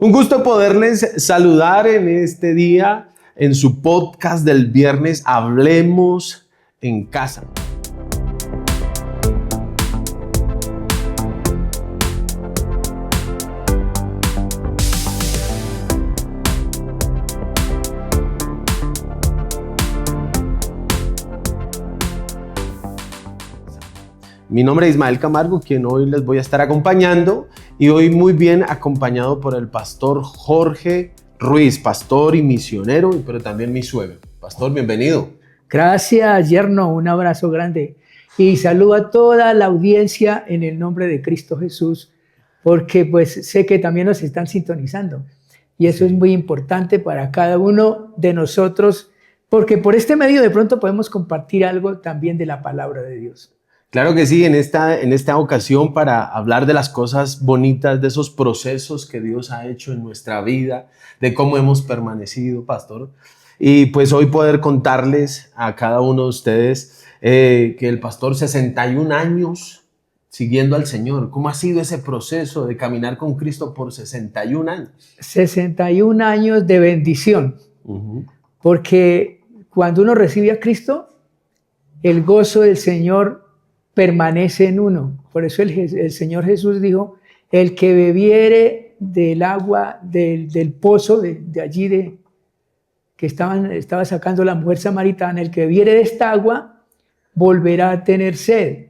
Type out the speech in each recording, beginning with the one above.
Un gusto poderles saludar en este día, en su podcast del viernes, Hablemos en Casa. Mi nombre es Ismael Camargo, quien hoy les voy a estar acompañando, y hoy muy bien acompañado por el pastor Jorge Ruiz, pastor y misionero, pero también mi suegro. Pastor, bienvenido. Gracias, yerno, un abrazo grande y saludo a toda la audiencia en el nombre de Cristo Jesús, porque pues sé que también nos están sintonizando y eso es muy importante para cada uno de nosotros, porque por este medio de pronto podemos compartir algo también de la palabra de Dios. Claro que sí, en esta ocasión para hablar de las cosas bonitas, de esos procesos que Dios ha hecho en nuestra vida, de cómo hemos permanecido, pastor. Y pues hoy poder contarles a cada uno de ustedes que el pastor 61 años siguiendo al Señor. ¿Cómo ha sido ese proceso de caminar con Cristo por 61 años? 61 años de bendición, porque cuando uno recibe a Cristo, el gozo del Señor permanece en uno. Por eso el Señor Jesús dijo, el que bebiere del agua del pozo de allí que estaba sacando la mujer samaritana, el que bebiere de esta agua volverá a tener sed.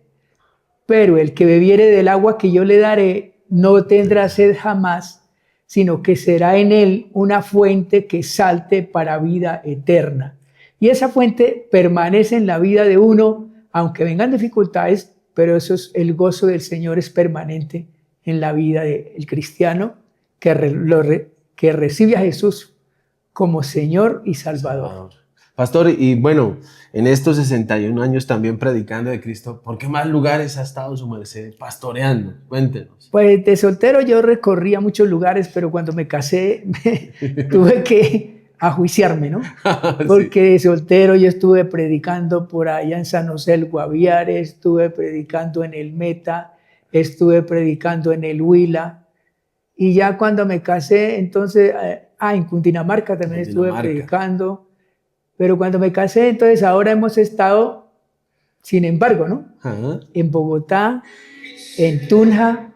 Pero el que bebiere del agua que yo le daré no tendrá sed jamás, sino que será en él una fuente que salte para vida eterna. Y esa fuente permanece en la vida de uno, aunque vengan dificultades, pero eso es el gozo del Señor, es permanente en la vida del cristiano que recibe a Jesús como Señor y Salvador. Pastor, y bueno, en estos 61 años también predicando de Cristo, ¿por qué más lugares ha estado su merced pastoreando? Cuéntenos. Pues de soltero yo recorría muchos lugares, pero cuando me casé tuve que ajuiciarme, ¿no? Porque de soltero yo estuve predicando por allá en San José del Guaviare, estuve predicando en el Meta, estuve predicando en el Huila, y ya cuando me casé, entonces, en Cundinamarca también estuve predicando, pero cuando me casé, entonces ahora hemos estado, sin embargo, ¿no? En Bogotá, en Tunja,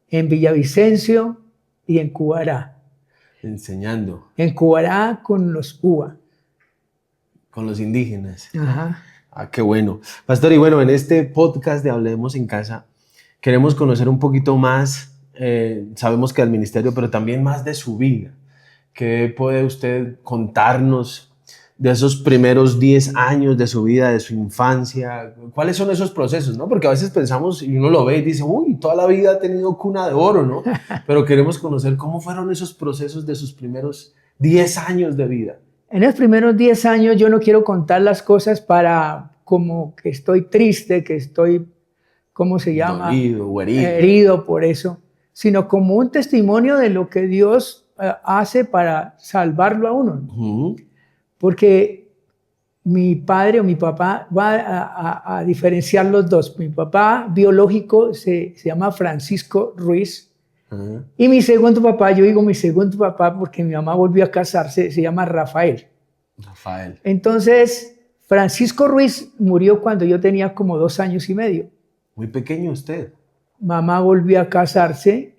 en Villavicencio y en Cubará. Enseñando. En Cubará con los UBA. Con los indígenas. Ajá. Qué bueno. Pastor, y bueno, en este podcast de Hablemos en Casa, queremos conocer un poquito más, sabemos que del ministerio, pero también más de su vida. ¿Qué puede usted contarnos de esos primeros 10 años de su vida, de su infancia? ¿Cuáles son esos procesos, no? Porque a veces pensamos y uno lo ve y dice, uy, toda la vida ha tenido cuna de oro, ¿no? Pero queremos conocer cómo fueron esos procesos de sus primeros 10 años de vida. En los primeros 10 años yo no quiero contar las cosas para como que estoy triste, que estoy, ¿cómo se llama? Dolido o herido. Herido por eso, sino como un testimonio de lo que Dios hace para salvarlo a uno. Porque mi padre o mi papá va a diferenciar los dos. Mi papá biológico se llama Francisco Ruiz. Y mi segundo papá, yo digo mi segundo papá porque mi mamá volvió a casarse, se llama Rafael. Rafael. Entonces, Francisco Ruiz murió cuando yo tenía como 2 años y medio. Muy pequeño usted. Mamá volvió a casarse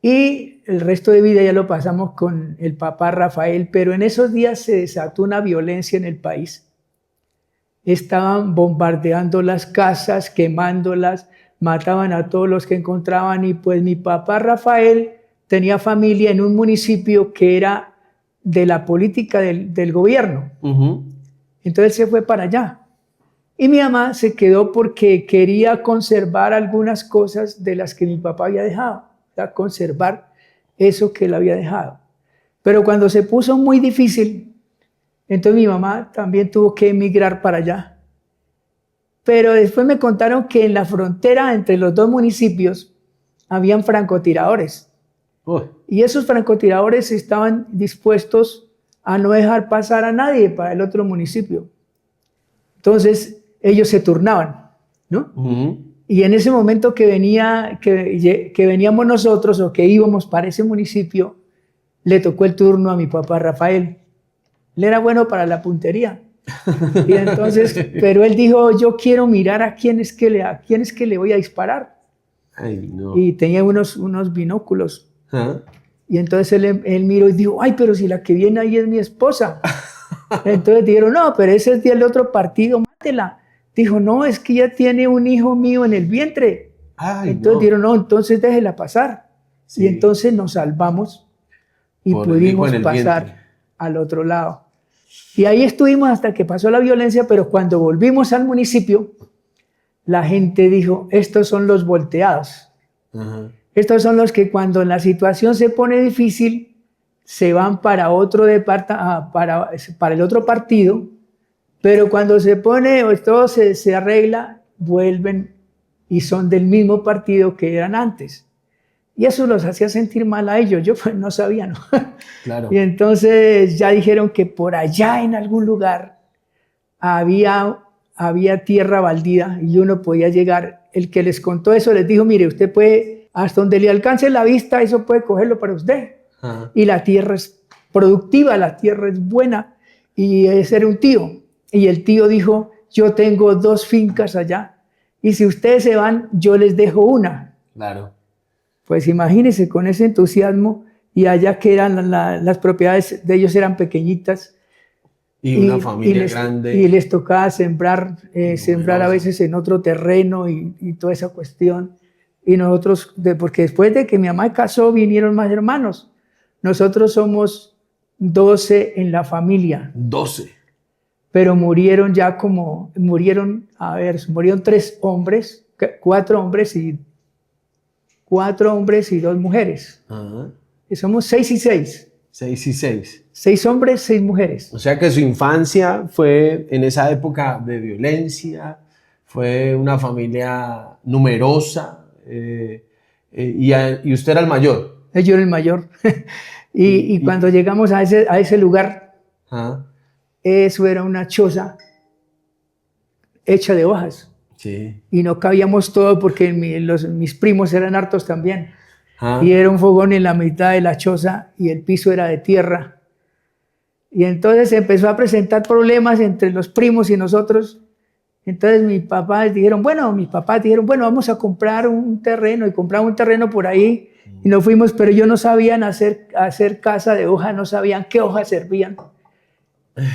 y el resto de vida ya lo pasamos con el papá Rafael, pero en esos días se desató una violencia en el país. Estaban bombardeando las casas, quemándolas, mataban a todos los que encontraban, y pues mi papá Rafael tenía familia en un municipio que era de la política del gobierno. Entonces se fue para allá. Y mi mamá se quedó porque quería conservar algunas cosas de las que mi papá había dejado, conservar eso que él había dejado. Pero cuando se puso muy difícil, entonces mi mamá también tuvo que emigrar para allá. Pero después me contaron que en la frontera entre los dos municipios habían francotiradores. Y esos francotiradores estaban dispuestos a no dejar pasar a nadie para el otro municipio. Entonces ellos se turnaban, ¿no? Y en ese momento que veníamos nosotros o que íbamos para ese municipio, le tocó el turno a mi papá Rafael. Él era bueno para la puntería. Y entonces, pero él dijo, yo quiero mirar a quién es que le voy a disparar. Ay, no. Y tenía unos binóculos. ¿Ah? Y entonces él miró y dijo, ay, pero si la que viene ahí es mi esposa. Entonces dijeron, no, pero ese es del otro partido, mátela. Dijo, no, es que ella tiene un hijo mío en el vientre. Ay, Entonces no. dijeron, no, entonces déjela pasar. Sí. Y entonces nos salvamos y Por el hijo pudimos en el pasar vientre. al otro lado. Y ahí estuvimos hasta que pasó la violencia, pero cuando volvimos al municipio, la gente dijo, estos son los volteados. Ajá. Estos son los que cuando la situación se pone difícil, se van para para el otro partido, pero cuando se pone o todo se arregla, vuelven y son del mismo partido que eran antes. Y eso los hacía sentir mal a ellos. Yo pues no sabía, ¿no? Claro. Y entonces ya dijeron que por allá en algún lugar había tierra baldía y uno podía llegar. El que les contó eso les dijo, mire, usted puede, hasta donde le alcance la vista, eso puede cogerlo para usted. Ajá. Y la tierra es productiva, la tierra es buena. Y ese era un tío. Y el tío dijo, yo tengo 2 fincas allá. Y si ustedes se van, yo les dejo una. Claro. Pues imagínense con ese entusiasmo y allá que eran las propiedades de ellos eran pequeñitas. Y una familia grande. Y les tocaba sembrar a veces en otro terreno y toda esa cuestión. Y nosotros, porque después de que mi mamá casó, vinieron más hermanos. Nosotros somos 12 en la familia. 12. Pero murieron 3 hombres, 4 hombres y 2 mujeres. Ajá. Y somos 6 y 6. 6 y 6. 6 hombres, 6 mujeres. O sea que su infancia fue en esa época de violencia, fue una familia numerosa y usted era el mayor. Yo era el mayor. y cuando llegamos a ese lugar, Ajá. eso era una choza hecha de hojas. Sí. Y no cabíamos todo porque mis primos eran hartos también. Ajá. Y era un fogón en la mitad de la choza y el piso era de tierra. Y entonces se empezó a presentar problemas entre los primos y nosotros. Entonces mis papás dijeron, bueno, vamos a comprar un terreno. Y compramos un terreno por ahí y nos fuimos, pero ellos no sabían hacer casa de hoja, no sabían qué hojas servían.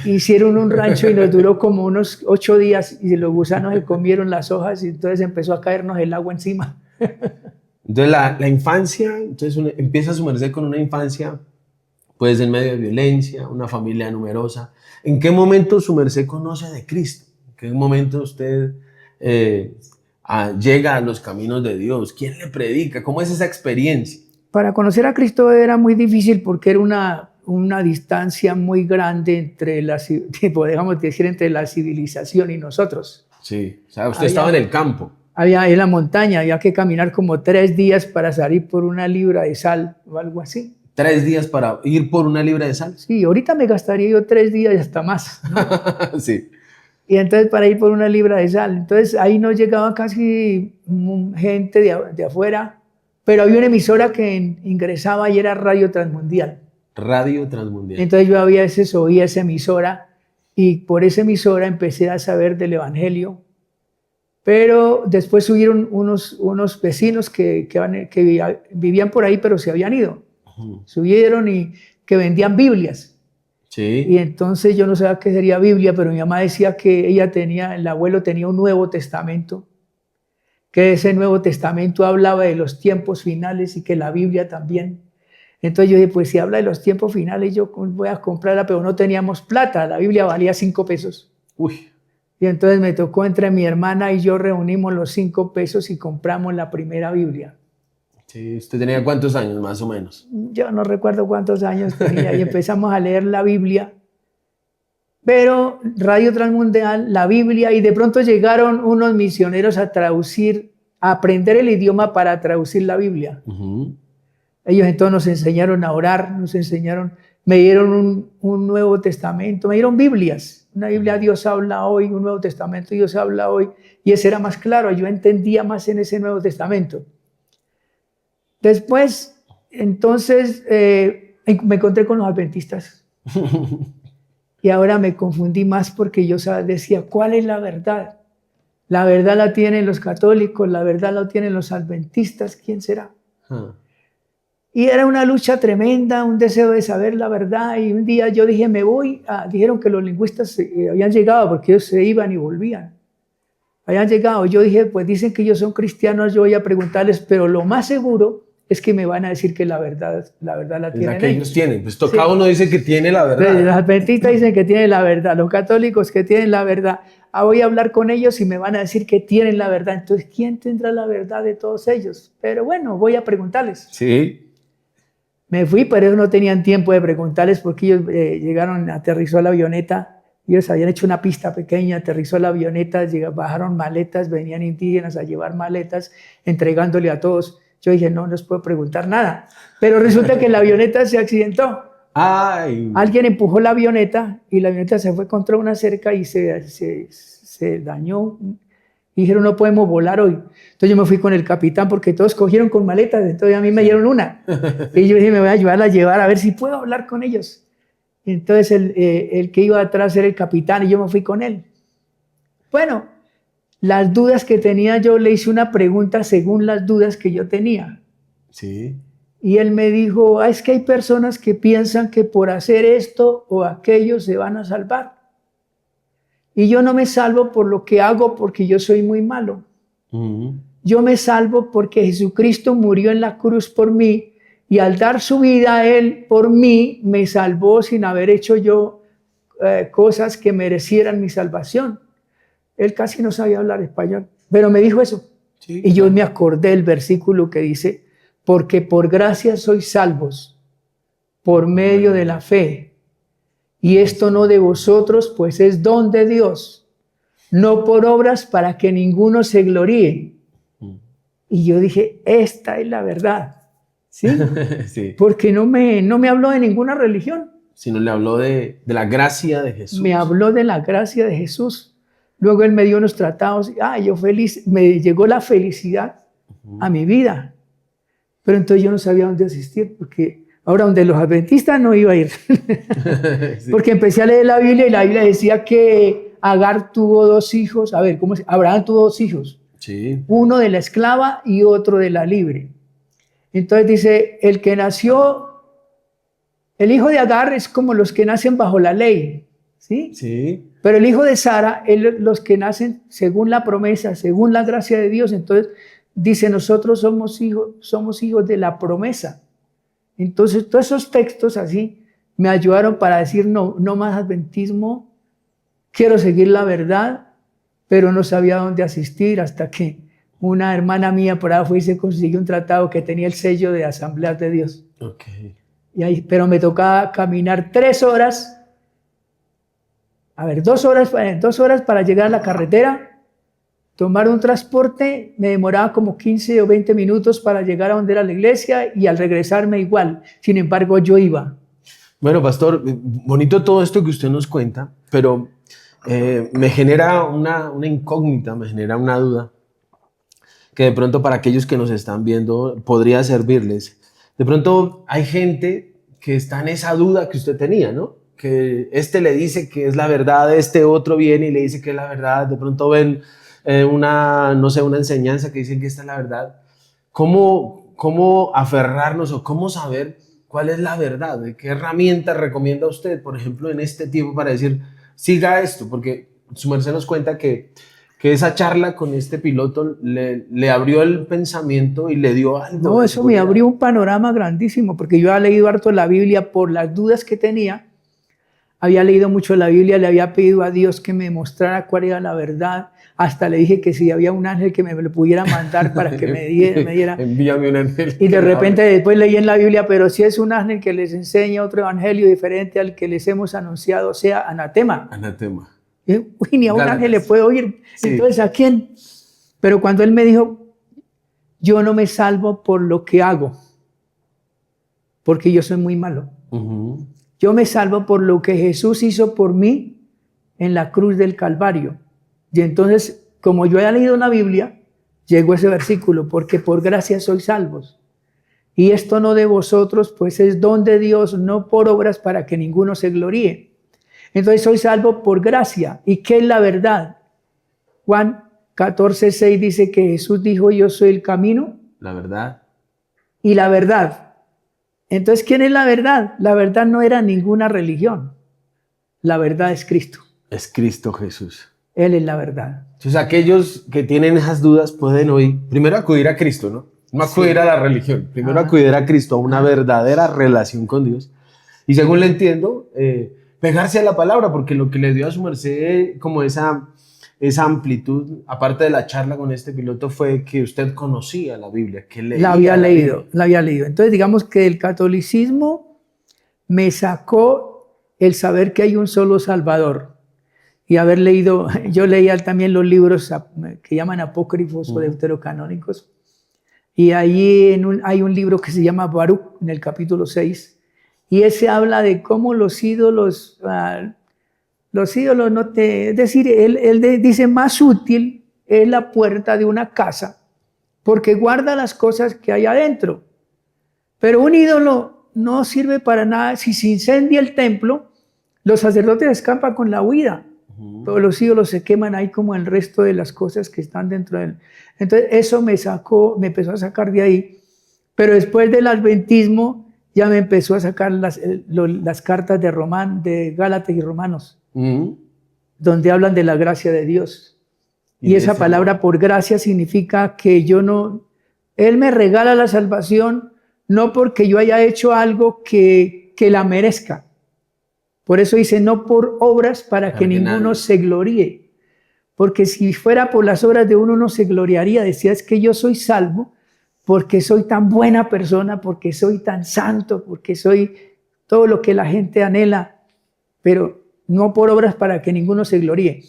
Hicieron un rancho y nos duró como unos 8 días y los gusanos se comieron las hojas y entonces empezó a caernos el agua encima. Entonces la infancia, entonces empieza a sumerse con una infancia pues en medio de violencia, una familia numerosa. ¿En qué momento su merced conoce de Cristo? ¿En qué momento usted llega a los caminos de Dios? ¿Quién le predica? ¿Cómo es esa experiencia? Para conocer a Cristo era muy difícil porque era una distancia muy grande entre podríamos decir, entre la civilización y nosotros. Sí, o sea, usted estaba en el campo. Había en la montaña, había que caminar como 3 días para salir por una libra de sal o algo así. 3 días para ir por una libra de sal. Sí, ahorita me gastaría yo 3 días y hasta más, ¿no? Sí. Y entonces para ir por una libra de sal. Entonces ahí no llegaba casi gente de afuera, pero había una emisora que ingresaba y era Radio Transmundial. Radio Transmundial. Entonces yo a veces oía esa emisora y por esa emisora empecé a saber del Evangelio. Pero después subieron unos vecinos que vivían por ahí, pero se habían ido. Subieron y que vendían Biblias. Sí. Y entonces yo no sabía qué sería Biblia, pero mi mamá decía que el abuelo tenía un Nuevo Testamento, que ese Nuevo Testamento hablaba de los tiempos finales y que la Biblia también. Entonces yo dije, pues si habla de los tiempos finales, yo voy a comprarla, pero no teníamos plata, la Biblia valía 5 pesos. Uy. Y entonces me tocó entre mi hermana y yo reunimos los 5 pesos y compramos la primera Biblia. Sí, ¿usted tenía cuántos años más o menos? Yo no recuerdo cuántos años tenía y empezamos a leer la Biblia. Pero Radio Transmundial, la Biblia, y de pronto llegaron unos misioneros a aprender el idioma para traducir la Biblia. Ellos entonces nos enseñaron a orar, me dieron un Nuevo Testamento, me dieron Biblias. Una Biblia Dios habla hoy, un Nuevo Testamento Dios habla hoy. Y ese era más claro, yo entendía más en ese Nuevo Testamento. Después, entonces, me encontré con los adventistas. Y ahora me confundí más porque yo decía, ¿cuál es la verdad? La verdad la tienen los católicos, la verdad la tienen los adventistas, ¿quién será? Y era una lucha tremenda, un deseo de saber la verdad. Y un día yo dije, me voy. Dijeron que los lingüistas habían llegado porque ellos se iban y volvían. Habían llegado. Yo dije, pues dicen que ellos son cristianos, yo voy a preguntarles, pero lo más seguro es que me van a decir que la verdad la tienen que ellos tienen. Pues cada sí. uno dice que tiene la verdad. Los adventistas dicen que tienen la verdad, los católicos que tienen la verdad. Voy a hablar con ellos y me van a decir que tienen la verdad. Entonces, ¿quién tendrá la verdad de todos ellos? Pero bueno, voy a preguntarles. Sí. Me fui, pero ellos no tenían tiempo de preguntarles porque ellos llegaron, aterrizó la avioneta, ellos habían hecho una pista pequeña, aterrizó la avioneta, bajaron maletas, venían indígenas a llevar maletas, entregándole a todos. Yo dije, no les puedo preguntar nada. Pero resulta que la avioneta se accidentó. Ay. Alguien empujó la avioneta y la avioneta se fue contra una cerca y se dañó. Y dijeron, no podemos volar hoy. Entonces yo me fui con el capitán porque todos cogieron con maletas, entonces a mí me dieron una. Y yo dije, me voy a ayudar a llevar a ver si puedo hablar con ellos. Entonces el que iba atrás era el capitán y yo me fui con él. Bueno, las dudas que tenía yo, le hice una pregunta según las dudas que yo tenía. Sí. Y él me dijo, es que hay personas que piensan que por hacer esto o aquello se van a salvar. Y yo no me salvo por lo que hago porque yo soy muy malo. Yo me salvo porque Jesucristo murió en la cruz por mí y al dar su vida a Él por mí, me salvó sin haber hecho yo cosas que merecieran mi salvación. Él casi no sabía hablar español, pero me dijo eso. Sí, y yo me acordé del versículo que dice, porque por gracia sois salvos, por medio de la fe. Y esto no de vosotros, pues es don de Dios, no por obras para que ninguno se gloríe. Y yo dije, esta es la verdad, ¿sí? Sí. Porque no me habló de ninguna religión. Sino le habló de la gracia de Jesús. Me habló de la gracia de Jesús. Luego él me dio unos tratados. Yo feliz, me llegó la felicidad a mi vida. Pero entonces yo no sabía dónde asistir, porque ahora donde los adventistas no iba a ir. Sí. Porque empecé a leer la Biblia y la Biblia decía que Agar tuvo 2 hijos. A ver, ¿cómo es? Abraham tuvo 2 hijos. Sí. Uno de la esclava y otro de la libre. Entonces dice, el que nació, el hijo de Agar es como los que nacen bajo la ley, ¿sí? Sí. Pero el hijo de Sara, los que nacen según la promesa, según la gracia de Dios. Entonces dice, nosotros somos hijos de la promesa. Entonces todos esos textos así me ayudaron para decir, no más adventismo, quiero seguir la verdad, pero no sabía dónde asistir hasta que una hermana mía por ahí fue y se consiguió un tratado que tenía el sello de Asambleas de Dios. Okay. Pero me tocaba caminar 3 horas, 2 horas para llegar a la carretera, tomar un transporte, me demoraba como 15 o 20 minutos para llegar a donde era la iglesia y al regresarme igual. Sin embargo, yo iba. Bueno, pastor, bonito todo esto que usted nos cuenta, pero me genera una incógnita, me genera una duda que de pronto para aquellos que nos están viendo podría servirles. De pronto hay gente que está en esa duda que usted tenía, ¿no? Que le dice que es la verdad, otro viene y le dice que es la verdad. De pronto ven una enseñanza que dicen que esta es la verdad. ¿Cómo aferrarnos o cómo saber cuál es la verdad? ¿Qué herramientas recomienda usted, por ejemplo, en este tiempo para decir, siga esto? Porque su merced nos cuenta que esa charla con este piloto le abrió el pensamiento y le dio algo. No, eso me abrió un panorama grandísimo, porque yo había leído harto la Biblia por las dudas que tenía. Había leído mucho la Biblia, le había pedido a Dios que me mostrara cuál era la verdad. Hasta le dije que si había un ángel que me lo pudiera mandar para que me diera. Envíame un ángel. Y de repente después leí en la Biblia, pero si es un ángel que les enseña otro evangelio diferente al que les hemos anunciado, sea anatema. Anatema. Uy, ni a un ángel le puedo oír. Sí. Entonces, ¿a quién? Pero cuando él me dijo, yo no me salvo por lo que hago, porque yo soy muy malo. Yo me salvo por lo que Jesús hizo por mí en la cruz del Calvario. Y entonces, como yo he leído la Biblia, llegó ese versículo, porque por gracia sois salvos. Y esto no de vosotros, pues es don de Dios, no por obras para que ninguno se gloríe. Entonces soy salvo por gracia. ¿Y qué es la verdad? Juan 14:6 dice que Jesús dijo, yo soy el camino. La verdad. Y la verdad. Entonces, ¿quién es la verdad? La verdad no era ninguna religión. La verdad es Cristo. Es Cristo Jesús. Él es la verdad. Entonces, aquellos que tienen esas dudas pueden hoy, primero acudir a Cristo, ¿no? No acudir a la religión, primero acudir a Cristo, a una verdadera relación con Dios. Y según le entiendo, pegarse a la palabra, porque lo que le dio a su merced como esa amplitud, aparte de la charla con este piloto, fue que usted conocía la Biblia, que leía la había leído. Biblia. Entonces, digamos que el catolicismo me sacó el saber que hay un solo Salvador. Y haber leído, yo leía también los libros que llaman apócrifos o deuterocanónicos. Y allí hay un libro que se llama Baruch, en el capítulo 6. Y ese habla de cómo los ídolos no te... Es decir, él dice, más útil es la puerta de una casa, porque guarda las cosas que hay adentro. Pero un ídolo no sirve para nada. Si se incendia el templo, los sacerdotes escapan con la huida. Pero los ídolos se queman ahí como el resto de las cosas que están dentro de él. Entonces eso me empezó a sacar de ahí. Pero después del adventismo ya me empezó a sacar las cartas de Gálatas y Romanos, donde hablan de la gracia de Dios. Y esa palabra por gracia significa que Él me regala la salvación no porque yo haya hecho algo que la merezca. Por eso dice, no por obras para que ninguno se gloríe. Porque si fuera por las obras de uno se gloriaría. Decía, es que yo soy salvo porque soy tan buena persona, porque soy tan santo, porque soy todo lo que la gente anhela, pero no por obras para que ninguno se gloríe.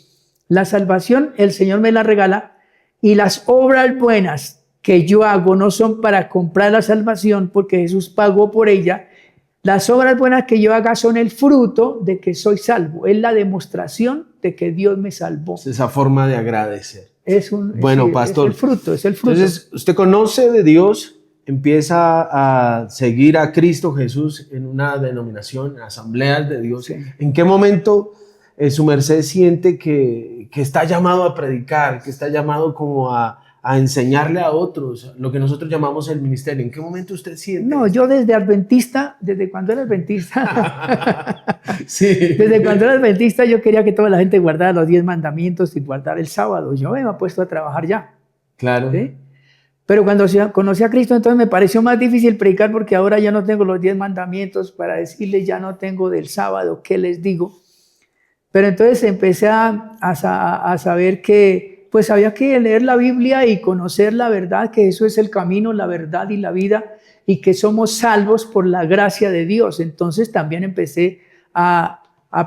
La salvación el Señor me la regala, y las obras buenas que yo hago no son para comprar la salvación, porque Jesús pagó por ella. Las obras buenas que yo haga son el fruto de que soy salvo. Es la demostración de que Dios me salvó. Es esa forma de agradecer. Bueno, pastor. Es el fruto. Entonces, usted conoce de Dios, empieza a seguir a Cristo Jesús en una denominación, en asambleas de Dios. Sí. ¿En qué momento su merced siente que está llamado a predicar, que está llamado como a enseñarle a otros lo que nosotros llamamos el ministerio? ¿En qué momento usted siente? No, yo desde cuando era adventista, sí. Desde cuando era adventista yo quería que toda la gente guardara los 10 mandamientos y guardara el sábado. Yo me he puesto a trabajar ya. Claro. ¿Sí? Pero cuando conocí a Cristo, entonces me pareció más difícil predicar, porque ahora ya no tengo los 10 mandamientos para decirles, ya no tengo del sábado, ¿qué les digo? Pero entonces empecé a saber que pues había que leer la Biblia y conocer la verdad, que eso es el camino, la verdad y la vida, y que somos salvos por la gracia de Dios. Entonces también empecé a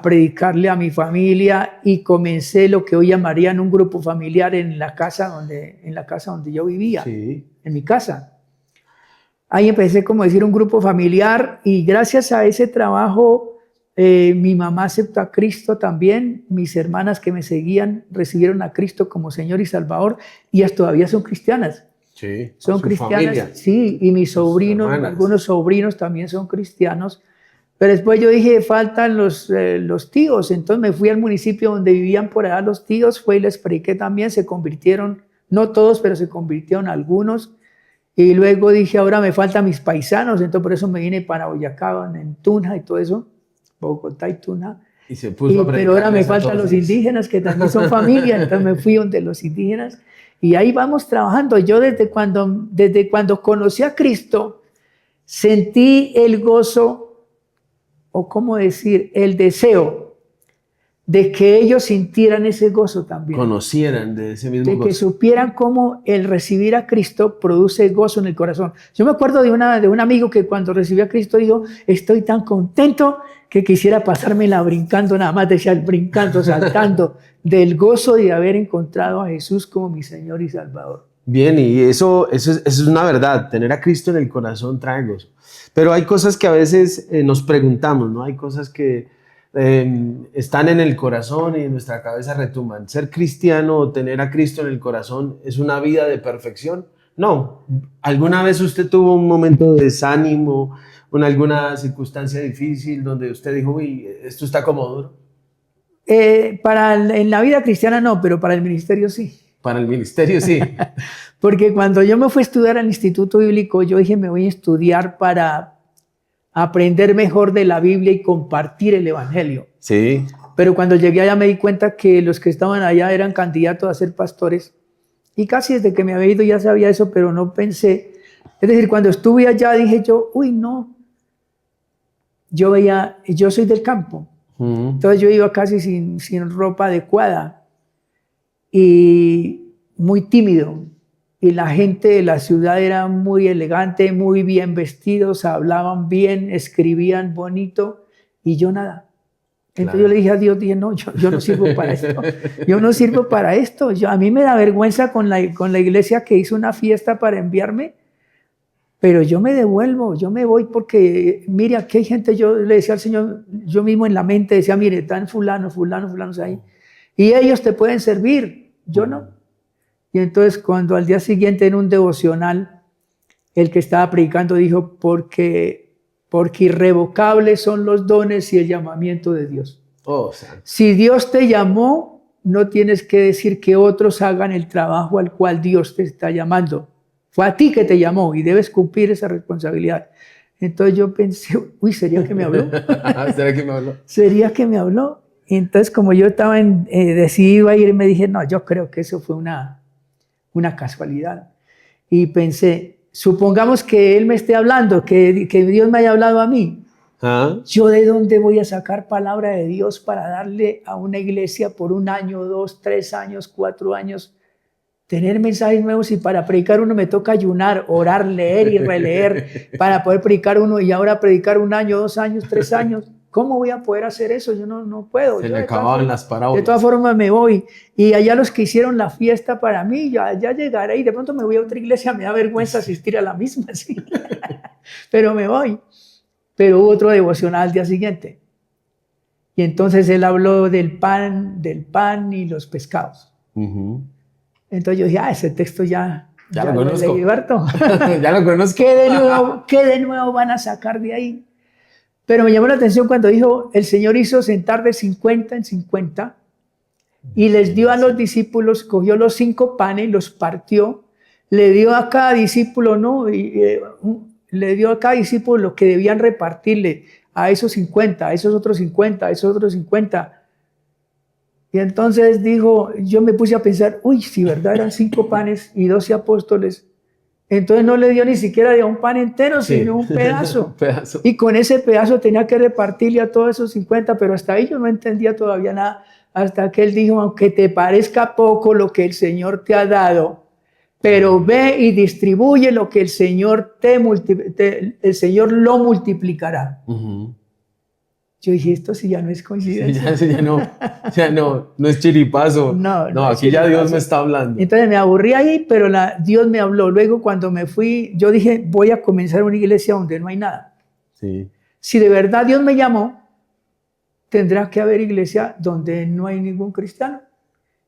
predicarle a mi familia, y comencé lo que hoy llamarían un grupo familiar en la casa donde yo vivía, sí. En mi casa. Ahí empecé, como decir, un grupo familiar, y gracias a ese trabajo mi mamá aceptó a Cristo también. Mis hermanas que me seguían recibieron a Cristo como Señor y Salvador, y ellas todavía son cristianas. Sí, son cristianas, familia. Sí, y mis sobrinos, algunos sobrinos también son cristianos. Pero después yo dije, faltan los tíos. Entonces me fui al municipio donde vivían por allá los tíos, fui y les prediqué también. Se convirtieron, no todos, pero se convirtieron algunos. Y luego dije, ahora me faltan mis paisanos. Entonces por eso me vine para Boyacá, en Tunja y todo eso, Bogotá y Tunja. Y se puso a predicar. Pero ahora me faltan los indígenas, que también son familia. Entonces me fui donde los indígenas, y ahí vamos trabajando. Yo desde cuando conocí a Cristo, sentí el gozo, o cómo decir, el deseo de que ellos sintieran ese gozo también. Conocieran de ese mismo gozo. De que supieran cómo el recibir a Cristo produce gozo en el corazón. Yo me acuerdo de un amigo que cuando recibió a Cristo dijo, estoy tan contento que quisiera pasármela brincando, nada más decía, brincando, saltando, del gozo de haber encontrado a Jesús como mi Señor y Salvador. Bien, y eso es una verdad, tener a Cristo en el corazón trae gozo. Pero hay cosas que a veces nos preguntamos, ¿no? Hay cosas que están en el corazón y en nuestra cabeza retumban. ¿Ser cristiano o tener a Cristo en el corazón es una vida de perfección? No. ¿Alguna vez usted tuvo un momento de desánimo, alguna circunstancia difícil donde usted dijo, uy, esto está como duro? En la vida cristiana no, pero para el ministerio sí. Para el ministerio, sí. Porque cuando yo me fui a estudiar al Instituto Bíblico, yo dije, me voy a estudiar para aprender mejor de la Biblia y compartir el Evangelio. Sí. Pero cuando llegué allá me di cuenta que los que estaban allá eran candidatos a ser pastores. Y casi desde que me había ido ya sabía eso, pero no pensé. Es decir, cuando estuve allá dije yo, uy, no. Yo soy del campo. Entonces yo iba casi sin ropa adecuada y muy tímido. Y la gente de la ciudad era muy elegante, muy bien vestidos, hablaban bien, escribían bonito y yo nada. Entonces yo le dije a Dios, dije, no, yo no sirvo para esto. Yo no sirvo para esto. A mí me da vergüenza con la iglesia que hizo una fiesta para enviarme, pero yo me devuelvo, yo me voy porque, mire, aquí hay gente, yo le decía al Señor, yo mismo en la mente decía, mire, están fulanos ahí, y ellos te pueden servir, yo no. Y entonces cuando al día siguiente en un devocional, el que estaba predicando dijo, porque irrevocables son los dones y el llamamiento de Dios. Oh, santo. Si Dios te llamó, no tienes que decir que otros hagan el trabajo al cual Dios te está llamando. Fue a ti que te llamó y debes cumplir esa responsabilidad. Entonces yo pensé, uy, ¿sería que me habló? ¿Será que me habló? ¿Sería que me habló? Y entonces como yo estaba decidido a ir, me dije, no, yo creo que eso fue una casualidad. Y pensé, supongamos que Él me esté hablando, que Dios me haya hablado a mí. ¿Ah? ¿Yo de dónde voy a sacar palabra de Dios para darle a una iglesia por 1 año, 2, 3 años, 4 años? Tener mensajes nuevos y para predicar uno me toca ayunar, orar, leer y releer para poder predicar uno y ahora predicar 1 año, 2 años, 3 años. ¿Cómo voy a poder hacer eso? Yo no puedo. Se le acababan las parábolas. De todas formas me voy. Y allá los que hicieron la fiesta para mí, ya llegaré y de pronto me voy a otra iglesia, me da vergüenza asistir a la misma. ¿Sí? Pero me voy. Pero hubo otro devocional al día siguiente. Y entonces él habló del pan y los pescados. Entonces yo dije, ese texto ya lo conozco. leí, Berto. Ya lo conozco. ¿Qué de nuevo van a sacar de ahí? Pero me llamó la atención cuando dijo, el Señor hizo sentar de 50 en 50 y les dio a los discípulos, cogió los 5 panes, los partió, le dio a cada discípulo, ¿no? Le dio a cada discípulo lo que debían repartirle, a esos 50, a esos otros 50, a esos otros 50. Y entonces dijo, yo me puse a pensar, uy, si verdad eran 5 panes y 12 apóstoles, entonces no le dio ni siquiera de un pan entero, sino un pedazo. Un pedazo. Y con ese pedazo tenía que repartirle a todos esos 50, pero hasta ahí yo no entendía todavía nada, hasta que él dijo, aunque te parezca poco lo que el Señor te ha dado, pero ve y distribuye lo que el Señor el Señor lo multiplicará. Yo dije, esto sí ya no es coincidencia. Sí, ya no es chiripazo. No, aquí ya Dios me está hablando. Entonces me aburrí ahí, pero Dios me habló. Luego cuando me fui, yo dije, voy a comenzar una iglesia donde no hay nada. Sí. Si de verdad Dios me llamó, tendrá que haber iglesia donde no hay ningún cristiano.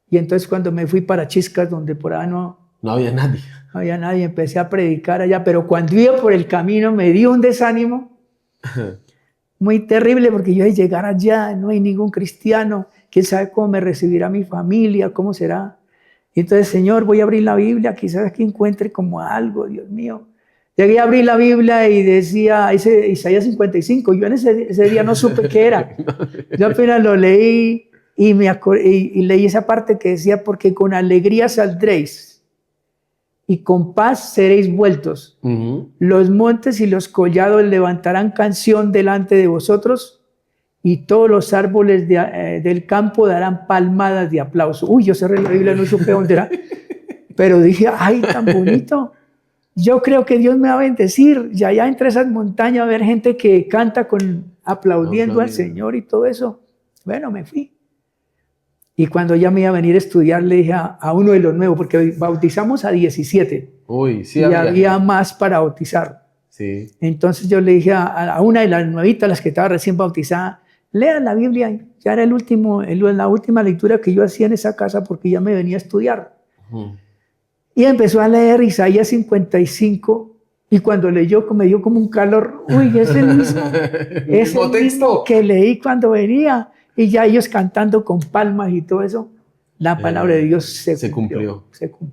Y entonces cuando me fui para Chiscas, donde por allá no había nadie. No había nadie, empecé a predicar allá, pero cuando iba por el camino me dio un desánimo muy terrible, porque yo de llegar allá no hay ningún cristiano, quién sabe cómo me recibirá mi familia, cómo será. Y entonces, Señor, voy a abrir la Biblia, quizás aquí encuentre como algo, Dios mío. Llegué a abrir la Biblia y decía Isaías 55, yo en ese día no supe qué era. Yo apenas lo leí y leí esa parte que decía, porque con alegría saldréis y con paz seréis vueltos. Los montes y los collados levantarán canción delante de vosotros y todos los árboles del campo darán palmadas de aplauso. Uy, yo cerré la Biblia, no supe dónde era. Pero dije, ay, tan bonito. Yo creo que Dios me va a bendecir. Y allá entre esas montañas a ver gente que canta aplaudiendo al Señor y todo eso. Bueno, me fui. Y cuando ya me iba a venir a estudiar, le dije a uno de los nuevos, porque bautizamos a 17. Uy, sí Y había más para bautizar. Sí. Entonces yo le dije a una de las nuevitas, las que estaba recién bautizada, lean la Biblia. Ya era la última lectura que yo hacía en esa casa porque ya me venía a estudiar. Y empezó a leer Isaías 55 y cuando leyó me dio como un calor. Uy, es el mismo texto que leí cuando venía. Y ya ellos cantando con palmas y todo eso. La palabra de Dios se cumplió.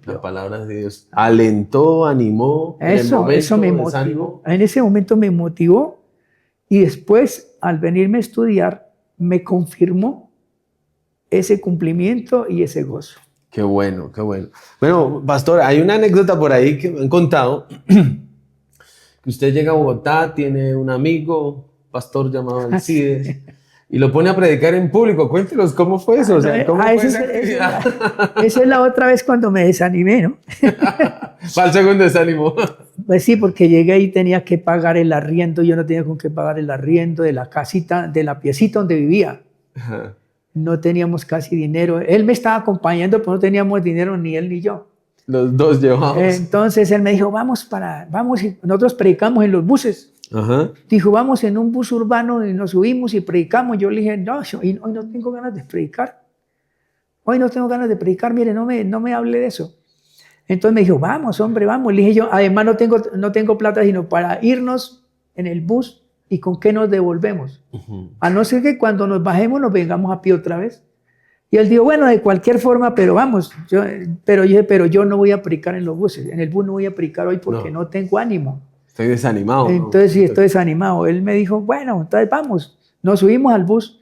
La palabra de Dios alentó, animó. Eso me motivó. En ese momento me motivó y después al venirme a estudiar me confirmó ese cumplimiento y ese gozo. Qué bueno, qué bueno. Bueno, pastor, hay una anécdota por ahí que me han contado, que usted llega a Bogotá, tiene un amigo, pastor llamado Alcides, y lo pone a predicar en público. Cuéntenos cómo fue eso, o sea, cómo fue esa actividad. Esa es la otra vez cuando me desanimé, ¿no? ¿Para el segundo desánimo? Pues sí, porque llegué y tenía que pagar el arriendo, yo no tenía con qué pagar el arriendo de la casita, de la piecita donde vivía. Ajá. No teníamos casi dinero. Él me estaba acompañando, pero no teníamos dinero ni él ni yo. Los dos llevamos. Entonces él me dijo, vamos, y nosotros predicamos en los buses. Ajá. Dijo, vamos en un bus urbano y nos subimos y predicamos. Yo le dije, no, hoy no tengo ganas de predicar. Hoy no tengo ganas de predicar, mire, no me hable de eso. Entonces me dijo, vamos, hombre, vamos. Le dije yo, además no tengo plata sino para irnos en el bus. ¿Y con qué nos devolvemos? A no ser que cuando nos bajemos nos vengamos a pie otra vez. Y él dijo, bueno, de cualquier forma, pero vamos. Pero yo no voy a predicar en los buses. En el bus no voy a predicar hoy porque no tengo ánimo. Estoy desanimado. Entonces, sí, estoy desanimado. Él me dijo, bueno, entonces vamos. Nos subimos al bus.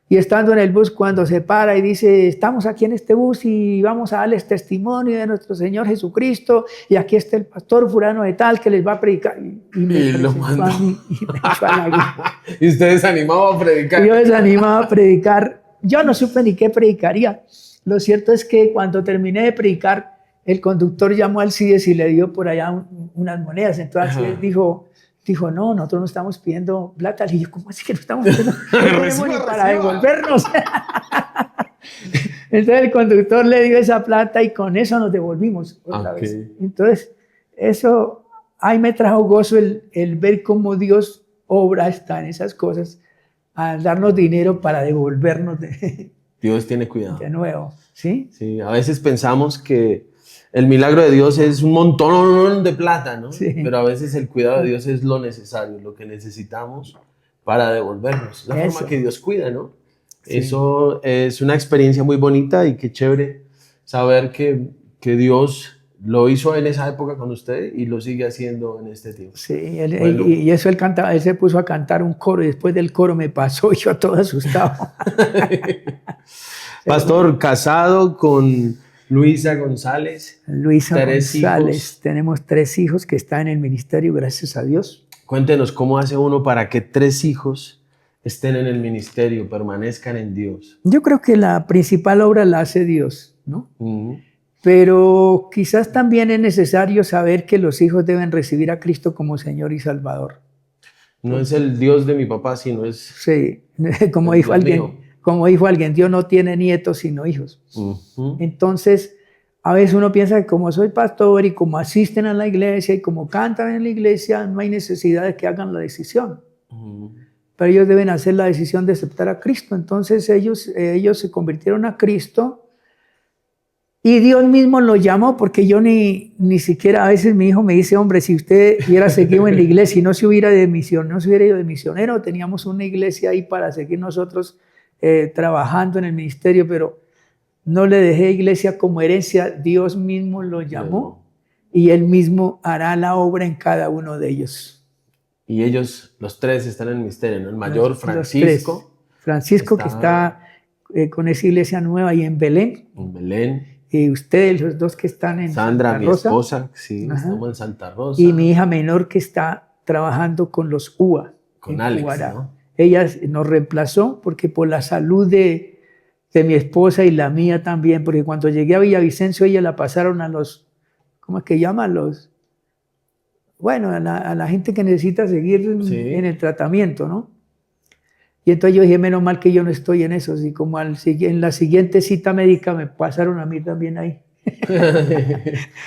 Y estando en el bus, cuando se para y dice, estamos aquí en este bus y vamos a darles testimonio de nuestro Señor Jesucristo, y aquí está el pastor fulano de tal que les va a predicar. Y me lo mandó. Y me echó a la guía. ¿Y usted desanimado a predicar? Yo desanimado a predicar. Yo no supe ni qué predicaría. Lo cierto es que cuando terminé de predicar, el conductor llamó al CIDES y le dio por allá unas monedas. Entonces él dijo, no, nosotros no estamos pidiendo plata. Y yo, ¿cómo así que no estamos pidiendo? No tenemos ni para devolvernos. Entonces el conductor le dio esa plata y con eso nos devolvimos otra vez. Entonces, eso ahí me trajo gozo el ver cómo Dios obra está en esas cosas, al darnos dinero para devolvernos Dios tiene cuidado. De nuevo, ¿sí? Sí, a veces pensamos que el milagro de Dios es un montón de plata, ¿no? Sí. Pero a veces el cuidado de Dios es lo necesario, lo que necesitamos para devolvernos. La forma que Dios cuida, ¿no? Sí. Eso es una experiencia muy bonita y qué chévere saber que Dios lo hizo en esa época con usted y lo sigue haciendo en este tiempo. Sí, y eso él se puso a cantar un coro y después del coro me pasó y yo todo asustado. Pastor, casado con Luisa González. Luisa González. Tenemos 3 hijos que están en el ministerio, gracias a Dios. Cuéntenos, ¿cómo hace uno para que 3 hijos estén en el ministerio, permanezcan en Dios? Yo creo que la principal obra la hace Dios, ¿no? Pero quizás también es necesario saber que los hijos deben recibir a Cristo como Señor y Salvador. No es el Dios de mi papá, sino es... Sí, como dijo alguien, Dios no tiene nietos sino hijos. Entonces, a veces uno piensa que como soy pastor y como asisten a la iglesia y como cantan en la iglesia, no hay necesidad de que hagan la decisión. Pero ellos deben hacer la decisión de aceptar a Cristo. Entonces ellos se convirtieron a Cristo y Dios mismo los llamó, porque yo ni siquiera, a veces mi hijo me dice, hombre, si usted hubiera seguido en la iglesia y no se hubiera ido de misionero, teníamos una iglesia ahí para seguir nosotros trabajando en el ministerio, pero no le dejé iglesia como herencia. Dios mismo lo llamó y Él mismo hará la obra en cada uno de ellos. Y ellos, los 3 están en el ministerio, ¿no? El mayor, Francisco. Francisco, que está con esa iglesia nueva ahí en Belén. En Belén. Y ustedes, los 2 que están en Sandra, Santa Rosa. mi esposa, sí, estamos en Santa Rosa. Y mi hija menor que está trabajando con los UA. Con Alex, ¿no? Ella nos reemplazó porque por la salud de mi esposa y la mía también, porque cuando llegué a Villavicencio ella la pasaron a los, ¿cómo es que llaman? Bueno, a la gente que necesita seguir en el tratamiento, ¿no? Y entonces yo dije, menos mal que yo no estoy en eso. Y como en la siguiente cita médica me pasaron a mí también ahí.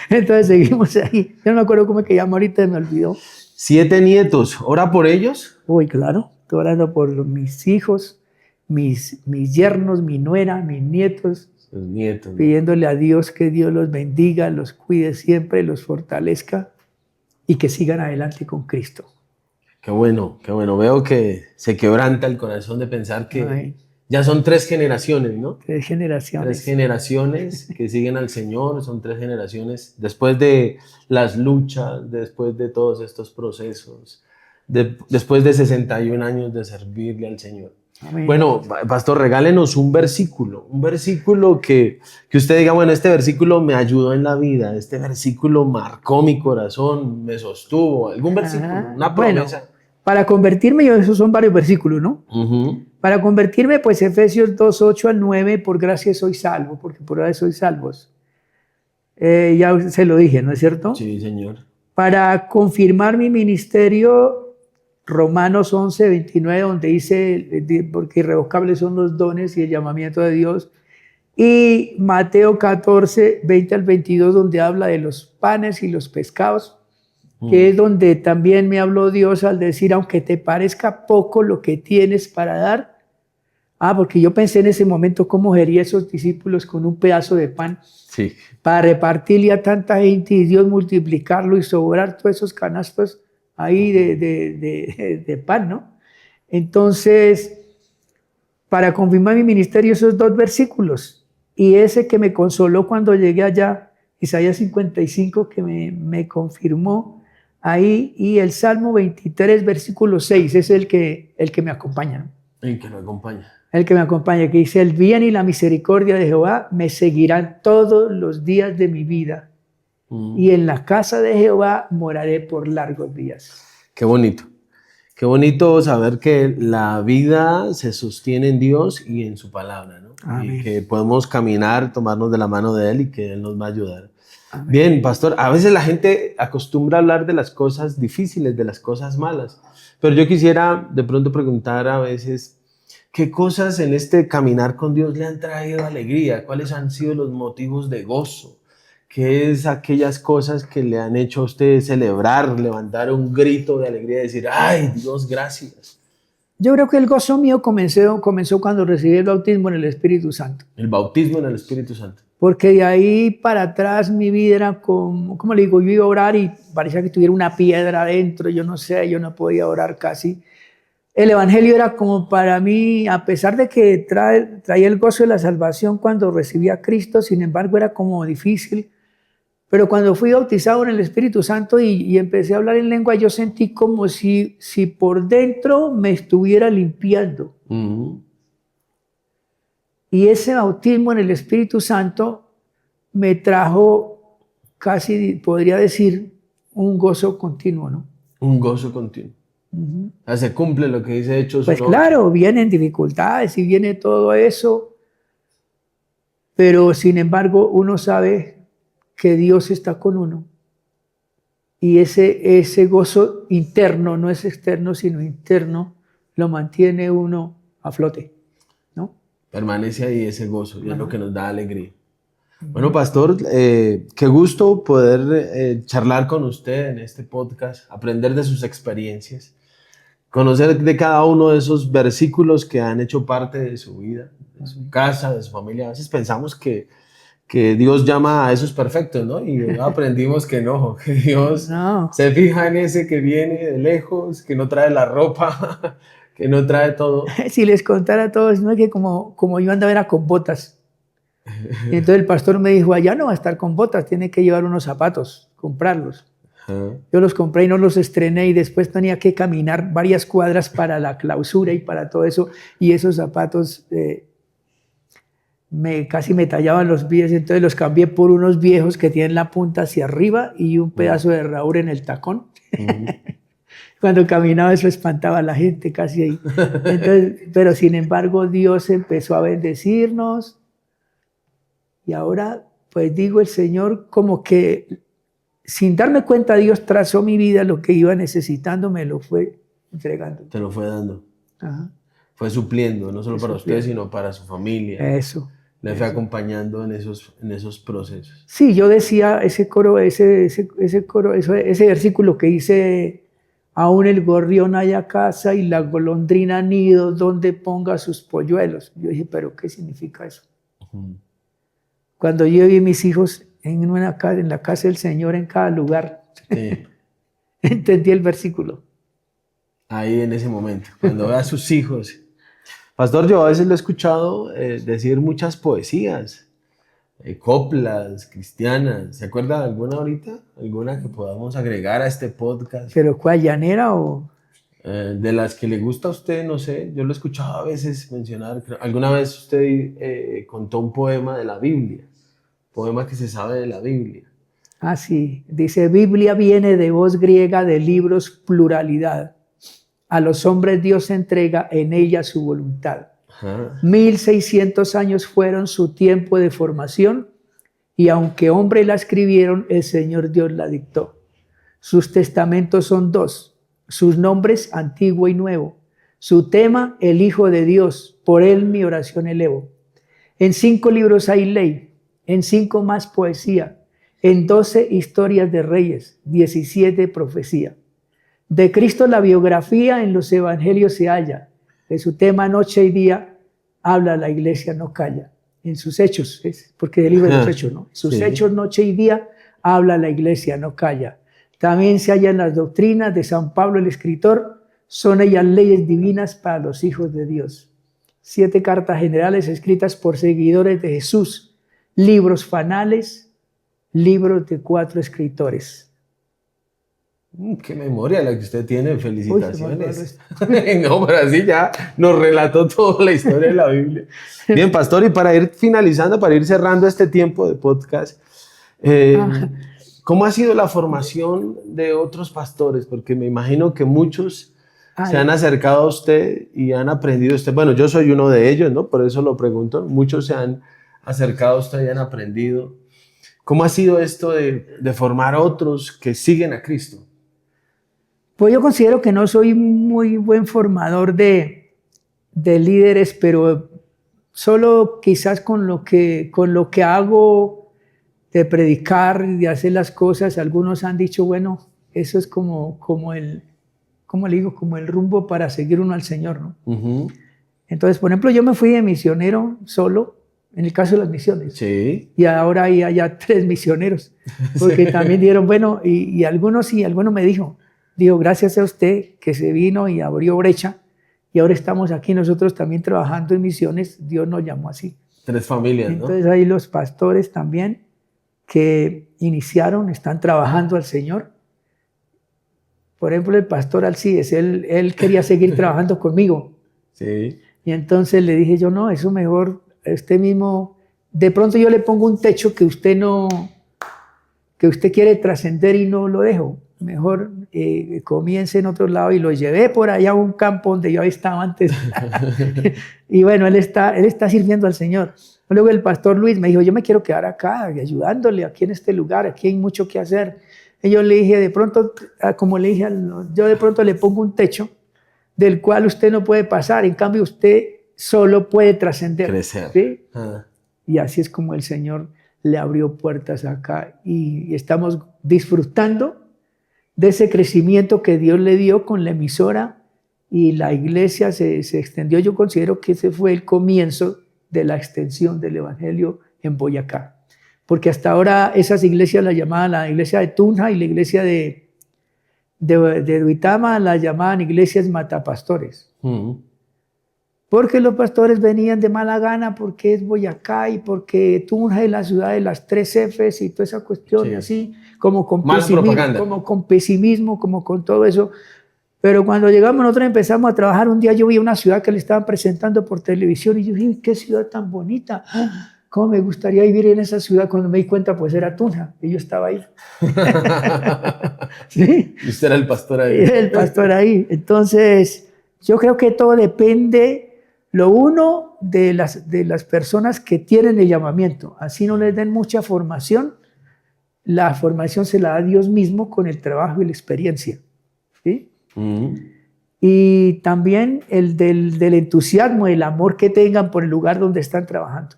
Entonces seguimos ahí. Yo no me acuerdo cómo es que llamo ahorita, me olvidó. 7 nietos, ¿ora por ellos? Uy, claro, estoy orando por mis hijos, mis yernos, mi nuera, mis nietos. Los nietos, ¿no? Pidiéndole a Dios que Dios los bendiga, los cuide siempre, los fortalezca y que sigan adelante con Cristo. Qué bueno, qué bueno. Veo que se quebranta el corazón de pensar que Ay, ya son 3 generaciones, ¿no? 3 generaciones. 3 generaciones que siguen al Señor, son 3 generaciones después de las luchas, después de todos estos procesos, después de 61 años de servirle al Señor. Amén. Bueno, pastor, regálenos un versículo que usted diga, bueno, este versículo me ayudó en la vida, este versículo marcó mi corazón, me sostuvo, algún versículo, Ajá. una Bueno, promesa. para convertirme, esos son varios versículos, ¿no? Ujú. Para convertirme, pues Efesios 2, 8 al 9, por gracia soy salvo, porque por gracia soy salvos. Ya se lo dije, ¿no es cierto? Sí, Señor. Para confirmar mi ministerio, Romanos 11, 29, donde dice, porque irrevocables son los dones y el llamamiento de Dios. Y Mateo 14, 20 al 22, donde habla de los panes y los pescados, que es donde también me habló Dios al decir, aunque te parezca poco lo que tienes para dar. Porque yo pensé en ese momento cómo serían esos discípulos con un pedazo de pan Sí. para repartirle a tanta gente y Dios multiplicarlo y sobrar todos esos canastos ahí de pan, ¿no? Entonces, para confirmar mi ministerio, esos 2 versículos. Y ese que me consoló cuando llegué allá, Isaías 55, que me confirmó ahí, y el Salmo 23, versículo 6, es el que me acompaña, ¿no? El que lo acompaña. El que me acompaña, que dice, el bien y la misericordia de Jehová me seguirán todos los días de mi vida, y en la casa de Jehová moraré por largos días. Qué bonito. Qué bonito saber que la vida se sostiene en Dios y en su palabra, ¿no? Amén. Y que podemos caminar, tomarnos de la mano de Él y que Él nos va a ayudar. Amén. Bien, pastor, a veces la gente acostumbra a hablar de las cosas difíciles, de las cosas malas, pero yo quisiera de pronto preguntar a veces, ¿qué cosas en este caminar con Dios le han traído alegría? ¿Cuáles han sido los motivos de gozo? ¿Qué es aquellas cosas que le han hecho a usted celebrar, levantar un grito de alegría y decir, ¡ay, Dios, gracias! Yo creo que el gozo mío comenzó cuando recibí el bautismo en el Espíritu Santo. El bautismo en el Espíritu Santo. Porque de ahí para atrás mi vida era como le digo, yo iba a orar y parecía que tuviera una piedra adentro, yo no sé, yo no podía orar casi. El Evangelio era como para mí, a pesar de que traía el gozo de la salvación cuando recibí a Cristo, sin embargo era como difícil. Pero cuando fui bautizado en el Espíritu Santo y empecé a hablar en lengua, yo sentí como si por dentro me estuviera limpiando. Y ese bautismo en el Espíritu Santo me trajo casi, podría decir, un gozo continuo, ¿no? Un gozo continuo. O sea, se cumple lo que dice Hechos 1:8. Pues claro, vienen dificultades y viene todo eso, pero sin embargo uno sabe que Dios está con uno. Y ese gozo interno, no es externo, sino interno, lo mantiene uno a flote, ¿no? Permanece ahí ese gozo y es lo que nos da alegría. Bueno, pastor, qué gusto poder charlar con usted en este podcast, aprender de sus experiencias, conocer de cada uno de esos versículos que han hecho parte de su vida, de su casa, de su familia. A veces pensamos que Dios llama a esos perfectos, ¿no? Y aprendimos que no, que Dios se fija en ese que viene de lejos, que no trae la ropa, que no trae todo. Si les contara a todos, no es que como yo andaba era con botas. Y entonces el pastor me dijo, allá no va a estar con botas, tiene que llevar unos zapatos, comprarlos. Yo los compré y no los estrené y después tenía que caminar varias cuadras para la clausura y para todo eso. Y esos zapatos casi me tallaban los pies, entonces los cambié por unos viejos que tienen la punta hacia arriba y un pedazo de herradura en el tacón. Cuando caminaba eso espantaba a la gente casi ahí. Entonces, pero sin embargo Dios empezó a bendecirnos y ahora pues digo, el Señor como que sin darme cuenta Dios trazó mi vida, lo que iba necesitando me lo fue entregando. Te lo fue dando. Ajá. Fue supliendo, no solo Fue para supliendo. usted, sino para su familia. Eso. Le fue acompañando en esos procesos. Sí, yo decía ese coro, ese versículo que dice, aún el gorrión haya casa y la golondrina nido donde ponga sus polluelos. Yo dije, pero ¿qué significa eso? Cuando yo vi mis hijos en la casa del Señor en cada lugar, Sí. entendí el versículo. Ahí en ese momento, cuando ve a sus hijos. Pastor, yo a veces lo he escuchado decir muchas poesías, coplas cristianas. ¿Se acuerda de alguna ahorita? ¿Alguna que podamos agregar a este podcast? ¿Pero cuál, llanera o...? De las que le gusta a usted, no sé, yo lo he escuchado a veces mencionar. Alguna vez usted contó un poema de la Biblia, poema que se sabe de la Biblia. Ah, sí, dice, Biblia viene de voz griega de libros pluralidad. A los hombres Dios entrega en ella su voluntad. Ajá. 1600 años fueron su tiempo de formación y aunque hombres la escribieron, el Señor Dios la dictó. Sus testamentos son dos, sus nombres antiguo y nuevo. Su tema, el Hijo de Dios, por él mi oración elevo. En 5 libros hay ley, en 5 más poesía, en 12 historias de reyes, 17 profecía. De Cristo la biografía en los evangelios se halla, de su tema noche y día habla la iglesia no calla. En sus hechos, porque del libro de los hechos, ¿no? En sus hechos noche y día habla la iglesia no calla. También se hallan las doctrinas de San Pablo el escritor, son ellas leyes divinas para los hijos de Dios. 7 cartas generales escritas por seguidores de Jesús, libros fanales, libros de 4 escritores. Qué memoria la que usted tiene, felicitaciones. Uy, No, pero así ya nos relató toda la historia de la Biblia. Bien, pastor, y para ir finalizando, para ir cerrando este tiempo de podcast, ¿cómo ha sido la formación de otros pastores? Porque me imagino que muchos se han acercado a usted y han aprendido usted. Bueno, yo soy uno de ellos, ¿no? Por eso lo pregunto. Muchos se han acercado a usted y han aprendido. ¿Cómo ha sido esto de formar otros que siguen a Cristo? Pues yo considero que no soy muy buen formador de líderes, pero solo quizás con lo que hago de predicar, de hacer las cosas, algunos han dicho, bueno, eso es como el rumbo para seguir uno al Señor, ¿no? Uh-huh. Entonces, por ejemplo, yo me fui de misionero solo, en el caso de las misiones. Sí. Y ahora hay ya 3 misioneros, porque sí. También dieron, bueno, y algunos me dijo, gracias a usted que se vino y abrió brecha, y ahora estamos aquí nosotros también trabajando en misiones, Dios nos llamó así. 3 familias, ¿no? Entonces hay los pastores también que iniciaron, están trabajando al Señor. Por ejemplo, el pastor Alcides, él quería seguir trabajando conmigo. Sí. Y entonces le dije yo, no, eso mejor, usted mismo, de pronto yo le pongo un techo que usted quiere trascender y no lo dejo. Mejor comience en otro lado, y lo llevé por allá a un campo donde yo estaba antes. Y bueno, él está sirviendo al Señor. Luego el pastor Luis me dijo, yo me quiero quedar acá ayudándole aquí en este lugar, aquí hay mucho que hacer. Y yo le dije, de pronto, como le dije, yo de pronto le pongo un techo del cual usted no puede pasar, en cambio usted solo puede trascender. Crecer. ¿Sí? Y así es como el Señor le abrió puertas acá, y estamos disfrutando de ese crecimiento que Dios le dio con la emisora, y la iglesia se extendió. Yo considero que ese fue el comienzo de la extensión del evangelio en Boyacá, porque hasta ahora esas iglesias las llamaban la iglesia de Tunja y la iglesia de Duitama las llamaban iglesias matapastores. Porque los pastores venían de mala gana, porque es Boyacá y porque Tunja es la ciudad de las 3 Fs y toda esa cuestión, sí. Así como con pesimismo, como con todo eso. Pero cuando llegamos nosotros empezamos a trabajar, un día yo vi una ciudad que le estaban presentando por televisión y yo dije, qué ciudad tan bonita, cómo me gustaría vivir en esa ciudad. Cuando me di cuenta, pues era Tunja y yo estaba ahí. ¿Sí? Y usted era el pastor ahí. Era el pastor ahí. Entonces, yo creo que todo depende, lo uno, de las personas que tienen el llamamiento. Así no les den mucha formación, la formación se la da Dios mismo con el trabajo y la experiencia. ¿Sí? y también el del entusiasmo, el amor que tengan por el lugar donde están trabajando.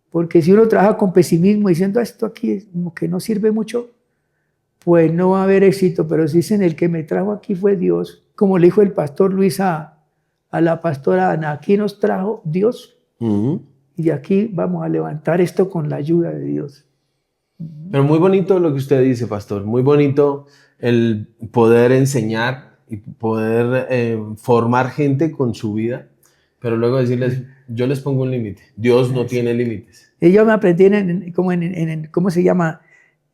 Porque si uno trabaja con pesimismo diciendo esto aquí es como que no sirve mucho, pues no va a haber éxito. Pero si dicen el que me trajo aquí fue Dios, como le dijo el pastor Luis a la pastora Ana, aquí nos trajo Dios y de aquí vamos a levantar esto con la ayuda de Dios. Pero muy bonito lo que usted dice, pastor, muy bonito el poder enseñar y poder formar gente con su vida, pero luego decirles, yo les pongo un límite, Dios no tiene límites. Y yo me aprendí ¿cómo se llama?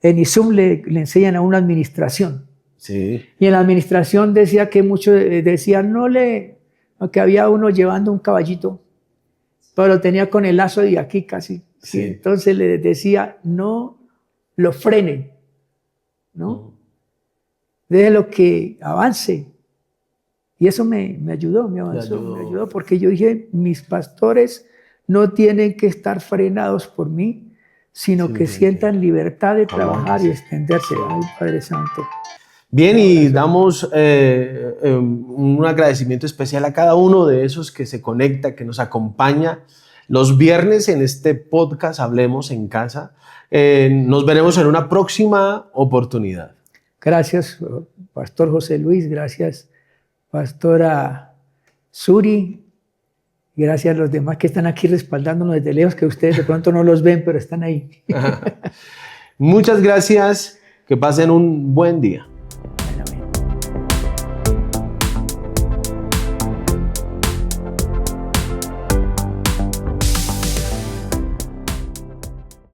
En ISUM le enseñan a una administración. Sí. Y en la administración decía que muchos decían, que había uno llevando un caballito, pero lo tenía con el lazo de aquí casi. Sí. Entonces le decía, no lo frene, ¿no? Déjelo que avance. Y eso me ayudó, me ayudó porque yo dije, mis pastores no tienen que estar frenados por mí, sino que sientan libertad de trabajar y extenderse. Ay, Padre Santo. Bien, y damos un agradecimiento especial a cada uno de esos que se conecta, que nos acompaña los viernes en este podcast Hablemos en Casa. Nos veremos en una próxima oportunidad. Gracias, Pastor José Luis. Gracias, Pastora Suri. Gracias a los demás que están aquí respaldándonos desde lejos, que ustedes de pronto no los ven, pero están ahí. Muchas gracias. Que pasen un buen día.